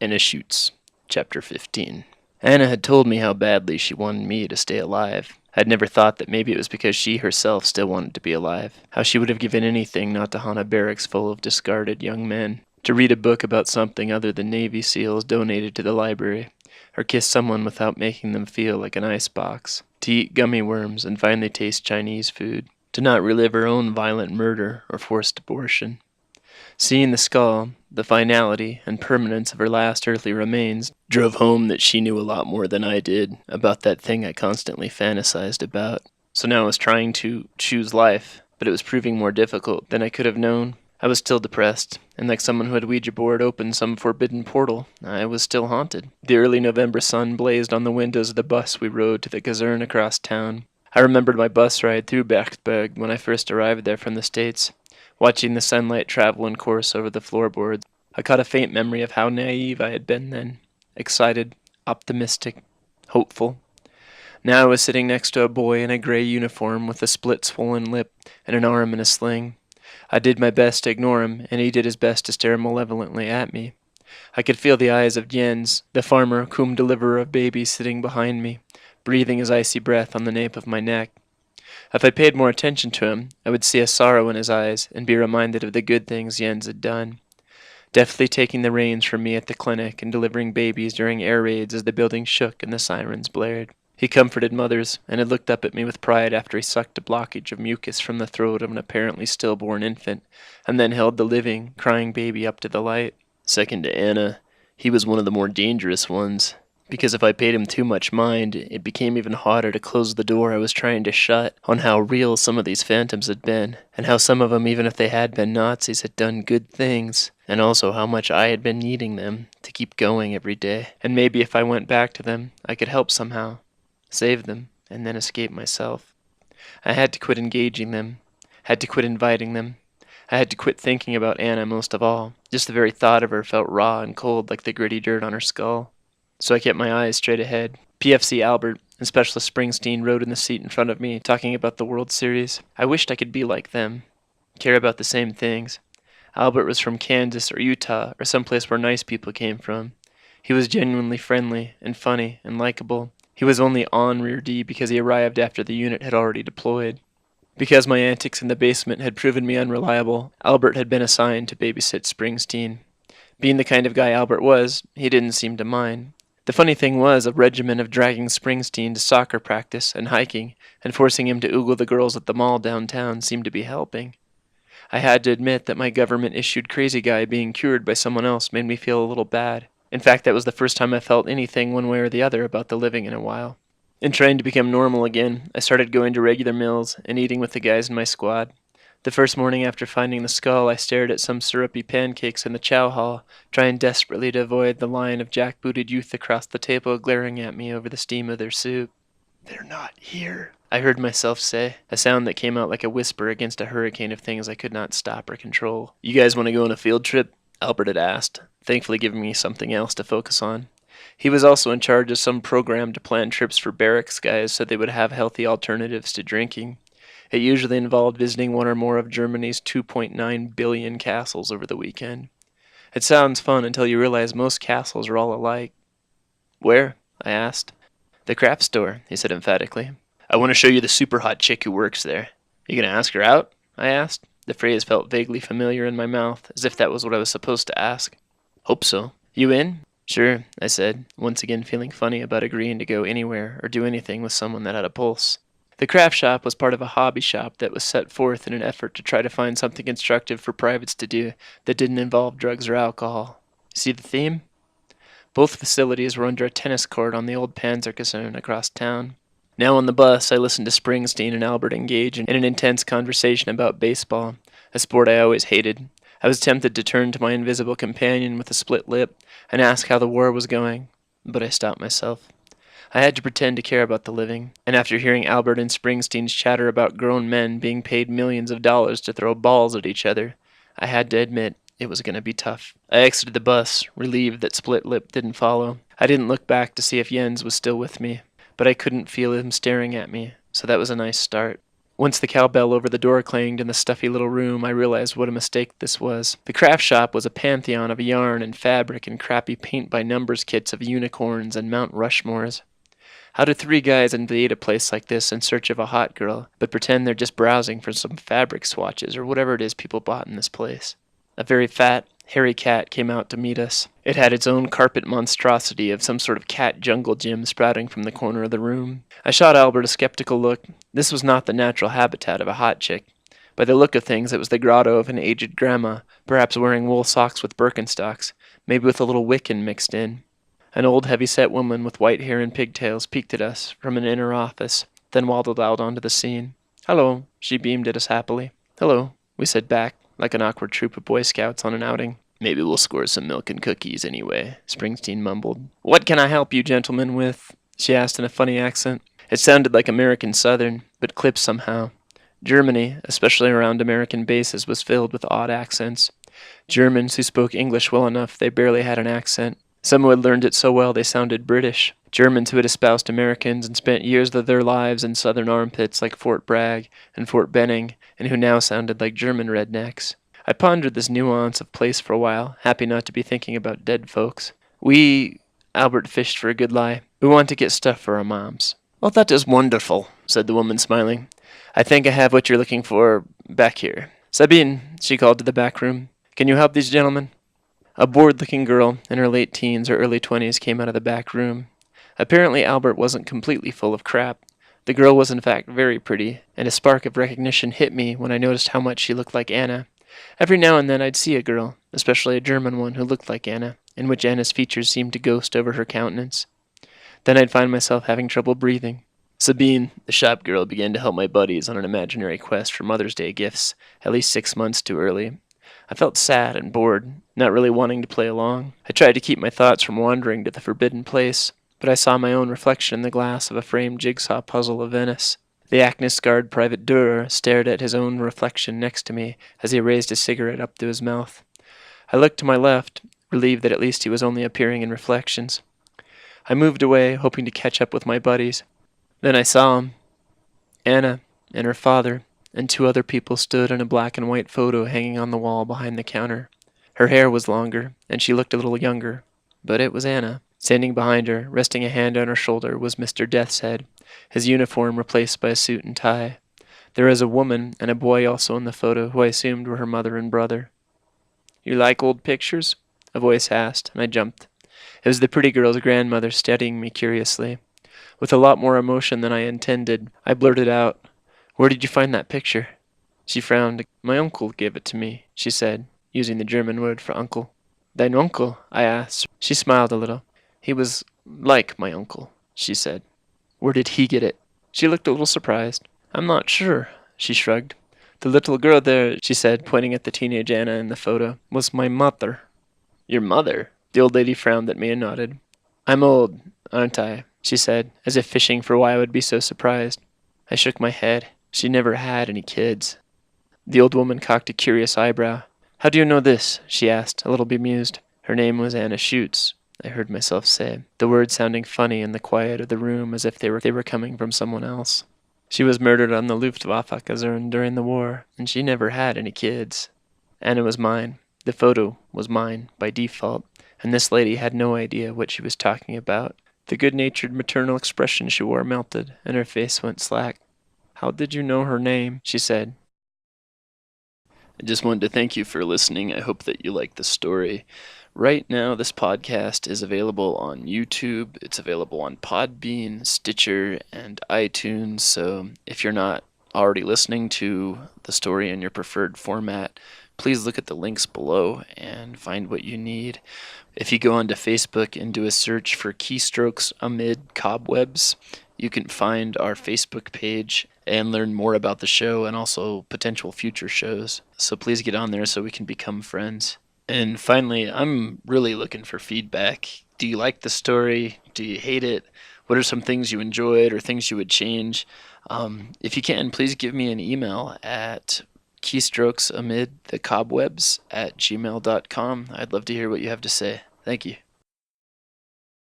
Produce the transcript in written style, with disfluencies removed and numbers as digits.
Anna Schutz, Chapter 15. Anna had told me how badly she wanted me to stay alive. I'd never thought that maybe it was because she herself still wanted to be alive. How she would have given anything not to haunt a barracks full of discarded young men. To read a book about something other than Navy SEALs donated to the library. Or kiss someone without making them feel like an icebox. To eat gummy worms and finally taste Chinese food. To not relive her own violent murder or forced abortion. Seeing the skull, the finality and permanence of her last earthly remains, drove home that she knew a lot more than I did about that thing I constantly fantasized about. So now I was trying to choose life, but it was proving more difficult than I could have known. I was still depressed, and like someone who had Ouija board open some forbidden portal, I was still haunted. The early November sun blazed on the windows of the bus we rode to the caserne across town. I remembered my bus ride through Berchtesgaden when I first arrived there from the States. Watching the sunlight travel and course over the floorboards, I caught a faint memory of how naive I had been then. Excited, optimistic, hopeful. Now I was sitting next to a boy in a gray uniform with a split swollen lip and an arm in a sling. I did my best to ignore him, and he did his best to stare malevolently at me. I could feel the eyes of Jens, the farmer cum deliverer of babies, sitting behind me, breathing his icy breath on the nape of my neck. If I paid more attention to him, I would see a sorrow in his eyes and be reminded of the good things Jens had done. Deftly taking the reins from me at the clinic and delivering babies during air raids as the building shook and the sirens blared. He comforted mothers and had looked up at me with pride after he sucked a blockage of mucus from the throat of an apparently stillborn infant and then held the living, crying baby up to the light. Second to Anna, he was one of the more dangerous ones. Because if I paid him too much mind, it became even harder to close the door I was trying to shut on how real some of these phantoms had been, and how some of them, even if they had been Nazis, had done good things, and also how much I had been needing them to keep going every day. And maybe if I went back to them, I could help somehow, save them, and then escape myself. I had to quit engaging them, had to quit inviting them. I had to quit thinking about Anna most of all. Just the very thought of her felt raw and cold like the gritty dirt on her skull. So I kept my eyes straight ahead. PFC Albert and Specialist Springsteen rode in the seat in front of me, talking about the World Series. I wished I could be like them, care about the same things. Albert was from Kansas or Utah or someplace where nice people came from. He was genuinely friendly and funny and likable. He was only on Rear D because he arrived after the unit had already deployed. Because my antics in the basement had proven me unreliable, Albert had been assigned to babysit Springsteen. Being the kind of guy Albert was, he didn't seem to mind. The funny thing was, a regimen of dragging Springsteen to soccer practice and hiking and forcing him to oogle the girls at the mall downtown seemed to be helping. I had to admit that my government-issued crazy guy being cured by someone else made me feel a little bad. In fact, that was the first time I felt anything one way or the other about the living in a while. In trying to become normal again, I started going to regular meals and eating with the guys in my squad. The first morning after finding the skull, I stared at some syrupy pancakes in the chow hall, trying desperately to avoid the line of jackbooted youth across the table glaring at me over the steam of their soup. "They're not here," I heard myself say, a sound that came out like a whisper against a hurricane of things I could not stop or control. "You guys want to go on a field trip?" Albert had asked, thankfully giving me something else to focus on. He was also in charge of some program to plan trips for barracks guys so they would have healthy alternatives to drinking. It usually involved visiting one or more of Germany's 2.9 billion castles over the weekend. It sounds fun until you realize most castles are all alike. "Where?" I asked. "The craft store," he said emphatically. "I want to show you the super hot chick who works there." "You gonna ask her out?" I asked. The phrase felt vaguely familiar in my mouth, as if that was what I was supposed to ask. "Hope so." "You in?" "Sure," I said, once again feeling funny about agreeing to go anywhere or do anything with someone that had a pulse. The craft shop was part of a hobby shop that was set forth in an effort to try to find something constructive for privates to do that didn't involve drugs or alcohol. See the theme? Both facilities were under a tennis court on the old Panzer Caserne across town. Now on the bus, I listened to Springsteen and Albert engage in an intense conversation about baseball, a sport I always hated. I was tempted to turn to my invisible companion with a split lip and ask how the war was going, but I stopped myself. I had to pretend to care about the living, and after hearing Albert and Springsteen's chatter about grown men being paid millions of dollars to throw balls at each other, I had to admit it was going to be tough. I exited the bus, relieved that Split Lip didn't follow. I didn't look back to see if Jens was still with me, but I couldn't feel him staring at me, so that was a nice start. Once the cowbell over the door clanged in the stuffy little room, I realized what a mistake this was. The craft shop was a pantheon of yarn and fabric and crappy paint-by-numbers kits of unicorns and Mount Rushmores. How do three guys invade a place like this in search of a hot girl, but pretend they're just browsing for some fabric swatches or whatever it is people bought in this place? A very fat, hairy cat came out to meet us. It had its own carpet monstrosity of some sort of cat jungle gym sprouting from the corner of the room. I shot Albert a skeptical look. This was not the natural habitat of a hot chick. By the look of things, it was the grotto of an aged grandma, perhaps wearing wool socks with Birkenstocks, maybe with a little Wiccan mixed in. An old heavy-set woman with white hair and pigtails peeked at us from an inner office, then waddled out onto the scene. "Hello," she beamed at us happily. "Hello," we said back, like an awkward troop of Boy Scouts on an outing. "Maybe we'll score some milk and cookies anyway," Springsteen mumbled. "What can I help you gentlemen with?" she asked in a funny accent. It sounded like American Southern, but clipped somehow. Germany, especially around American bases, was filled with odd accents. Germans who spoke English well enough they barely had an accent. Some who had learned it so well they sounded British. Germans who had espoused Americans and spent years of their lives in southern armpits like Fort Bragg and Fort Benning, and who now sounded like German rednecks. I pondered this nuance of place for a while, happy not to be thinking about dead folks. Albert fished for a good lie. "We want to get stuff for our moms." "Oh, that is wonderful," said the woman, smiling. "I think I have what you're looking for back here. Sabine," she called to the back room, "can you help these gentlemen?" A bored-looking girl in her late teens or early 20s came out of the back room. Apparently Albert wasn't completely full of crap. The girl was in fact very pretty, and a spark of recognition hit me when I noticed how much she looked like Anna. Every now and then I'd see a girl, especially a German one who looked like Anna, in which Anna's features seemed to ghost over her countenance. Then I'd find myself having trouble breathing. Sabine, the shop girl, began to help my buddies on an imaginary quest for Mother's Day gifts, at least 6 months too early. I felt sad and bored, not really wanting to play along. I tried to keep my thoughts from wandering to the forbidden place, but I saw my own reflection in the glass of a framed jigsaw puzzle of Venice. The acne-scarred private Durer stared at his own reflection next to me as he raised his cigarette up to his mouth. I looked to my left, relieved that at least he was only appearing in reflections. I moved away, hoping to catch up with my buddies. Then I saw him. Anna and her father and 2 other people stood in a black and white photo hanging on the wall behind the counter. Her hair was longer, and she looked a little younger, but it was Anna. Standing behind her, resting a hand on her shoulder, was Mr. Deathshead, his uniform replaced by a suit and tie. There was a woman and a boy also in the photo, who I assumed were her mother and brother. "You like old pictures?" a voice asked, and I jumped. It was the pretty girl's grandmother studying me curiously. With a lot more emotion than I intended, I blurted out, "Where did you find that picture?" She frowned. "My uncle gave it to me," she said, using the German word for uncle. "Dein uncle?" I asked. She smiled a little. "He was like my uncle," she said. "Where did he get it?" She looked a little surprised. "I'm not sure," she shrugged. "The little girl there," she said, pointing at the teenage Anna in the photo, "was my mother." "Your mother?" The old lady frowned at me and nodded. "I'm old, aren't I?" she said, as if fishing for why I would be so surprised. I shook my head. She never had any kids. The old woman cocked a curious eyebrow. "How do you know this?" she asked, a little bemused. Her name was Anna Schutz, I heard myself say, the words sounding funny in the quiet of the room as if they were coming from someone else. "She was murdered on the Luftwaffe caserne during the war, and she never had any kids. Anna was mine. The photo was mine, by default, and this lady had no idea what she was talking about. The good-natured maternal expression she wore melted, and her face went slack. "How did you know her name?" she said. I just wanted to thank you for listening. I hope that you liked the story. Right now, this podcast is available on YouTube. It's available on Podbean, Stitcher, and iTunes. So if you're not already listening to the story in your preferred format, please look at the links below and find what you need. If you go onto Facebook and do a search for Keystrokes Amid Cobwebs, you can find our Facebook page and learn more about the show and also potential future shows. So please get on there so we can become friends. And finally, I'm really looking for feedback. Do you like the story? Do you hate it? What are some things you enjoyed or things you would change? If you can, please give me an email at keystrokesamidthecobwebs@gmail.com. I'd love to hear what you have to say. Thank you.